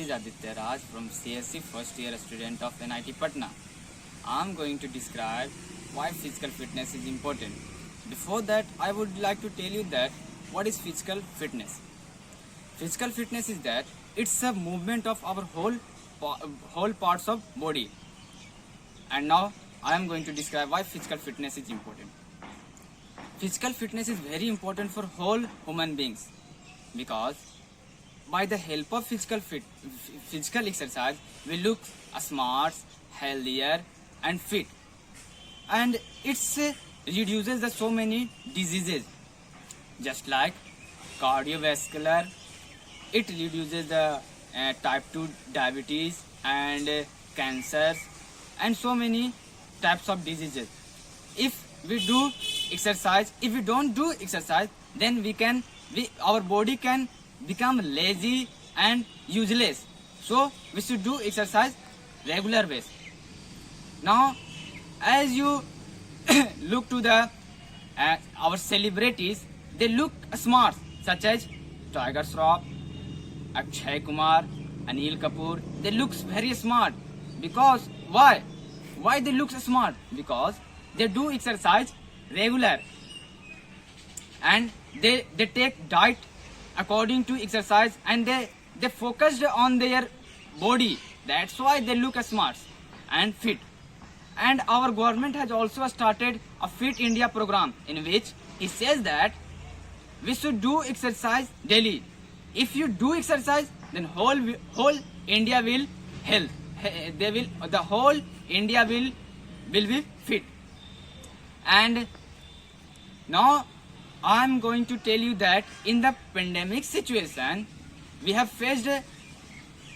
is Aditya Raj from CSC first year student of NIT Patna. I am going to describe why physical fitness is important. Before that, I would like to tell you that what is physical fitness. Physical fitness is that it's a movement of our whole parts of body. And now I am going to describe why physical fitness is important. Physical fitness is very important for whole human beings because by the help of physical exercise, we look smart, healthier, and fit, and it reduces the so many diseases, just like cardiovascular. It reduces the type 2 diabetes and cancers and so many types of diseases. If we do exercise, if we don't do exercise, then our body can become lazy and useless. So we should do exercise regular ways. Now, as you look to the our celebrities, they look smart, such as Tiger Shroff, Akshay Kumar, Anil Kapoor. They look very smart because why? Why they look smart? Because they do exercise regular and they take diet according to exercise, and they focused on their body. That's why they look smart and fit. And our government has also started a Fit India program in which it says that we should do exercise daily. If you do exercise, then whole India will health. The whole India will be fit. And now I am going to tell you that in the pandemic situation, we have faced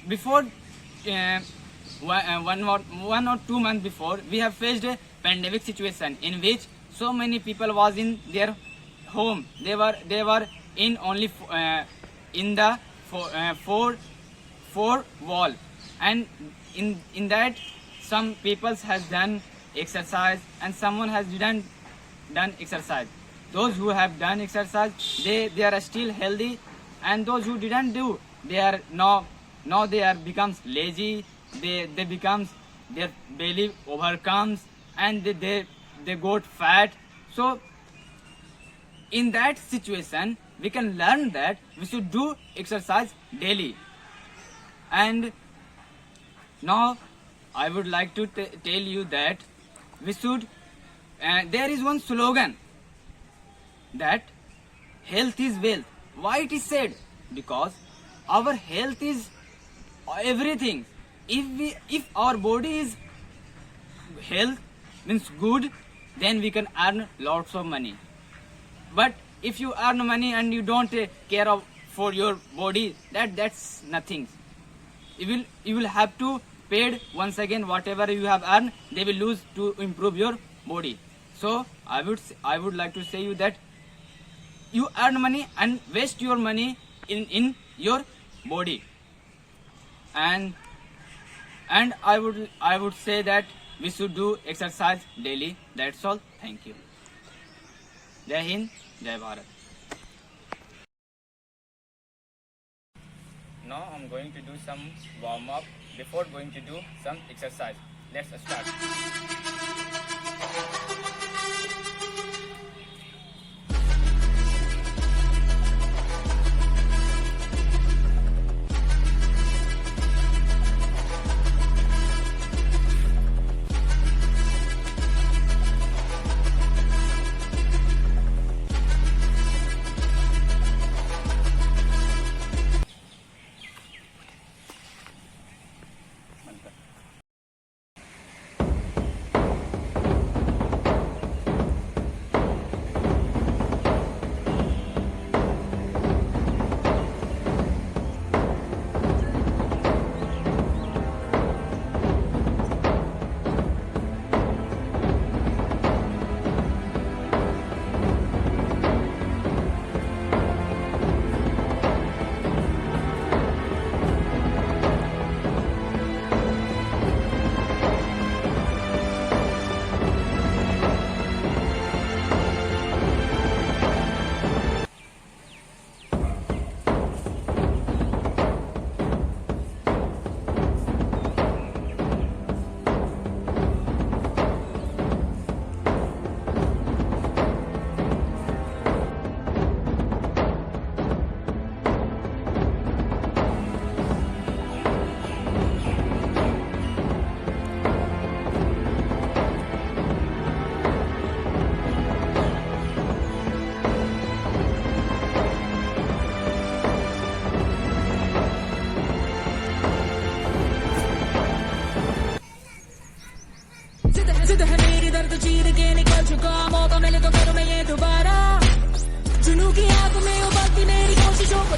before one or 2 months before, we have faced a pandemic situation in which so many people was in their home. They were in only in the four wall, and in that some people has done exercise and someone has didn't done exercise. Those who have done exercise, they are still healthy, and those who didn't do, they are now they are becomes lazy. They becomes, their belly overcomes, and they got fat. So in that situation, we can learn that we should do exercise daily. And now I would like to tell you that we should there is one slogan that health is wealth. Why it is said? Because our health is everything. If our body is health means good, then we can earn lots of money. But if you earn money and you don't care for your body, that's nothing. You will have to pay once again whatever you have earned. They will lose to improve your body. So I would like to say you that you earn money and waste your money in your body. And I would say that we should do exercise daily. That's all. Thank you. Jai Hind, Jai Bharat. Now I'm going to do some warm up before going to do some exercise. Let's start.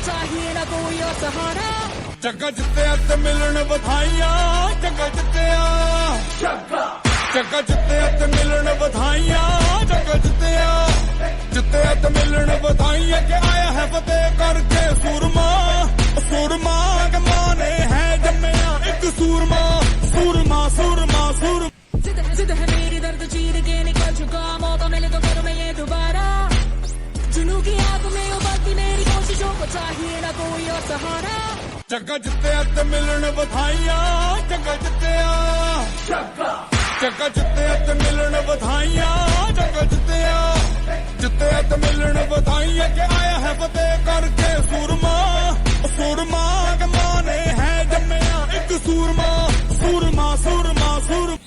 चाहिए ना कोई और सहारा। जग्गा जित्तिया ते मिलन बधाइयां, जग्गा जित्तिया, जग्गा जित्तिया ते मिलन बधाइयां, जग्गा जित्तिया, जित्तिया ते मिलन बधाइयां के आया है फतेह करके सूरमा, सूरमा के मां ने है जम्मिया एक सूरमा, सूरमा सूरमा सूरमा। जिद है मेरी दर्द चीर के निकल चुका, मौका मिले तो करूं मैं ये दोबारा। जुनू की आग में उबलती मेरी कोशिशों को चाहिए ना कोई और सहारा। जग्गा जित्तिया ते मिलन बधाइयां, जग्गा जित्तिया, जग्गा जित्तिया ते मिलन बधाइयां, जग्गा जित्तिया, जित्तिया ते मिलन बधाइयां के आया है फतेह करके सूरमा, सूरमा के मां ने है जम्मिया एक सूरमा, सूरमा सूरमा सूरमा।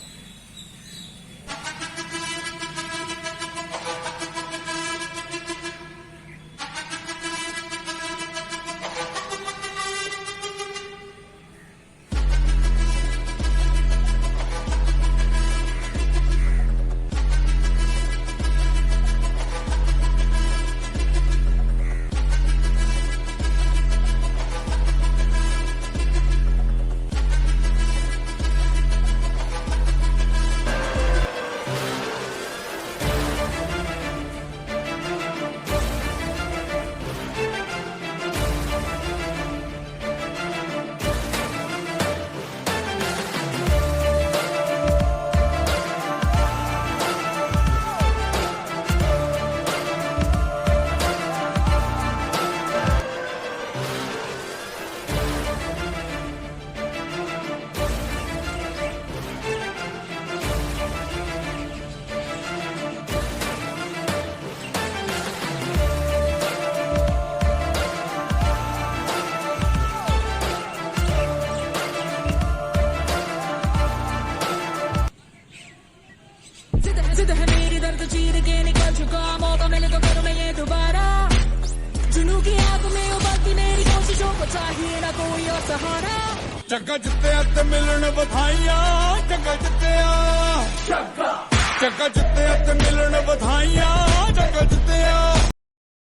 जिद है मेरी दर्द चीर के निकल चुका, मौका मिले तो करूं मैं ये दोबारा। जुनू की आग में उबलती मेरी कोशिशों को चाहिए ना कोई और सहारा। जग्गा जित्तिया ते मिलन बधाइयां, जग्गा जित्तिया, जग्गा जित्तिया ते मिलन बधाइयां, जग्गा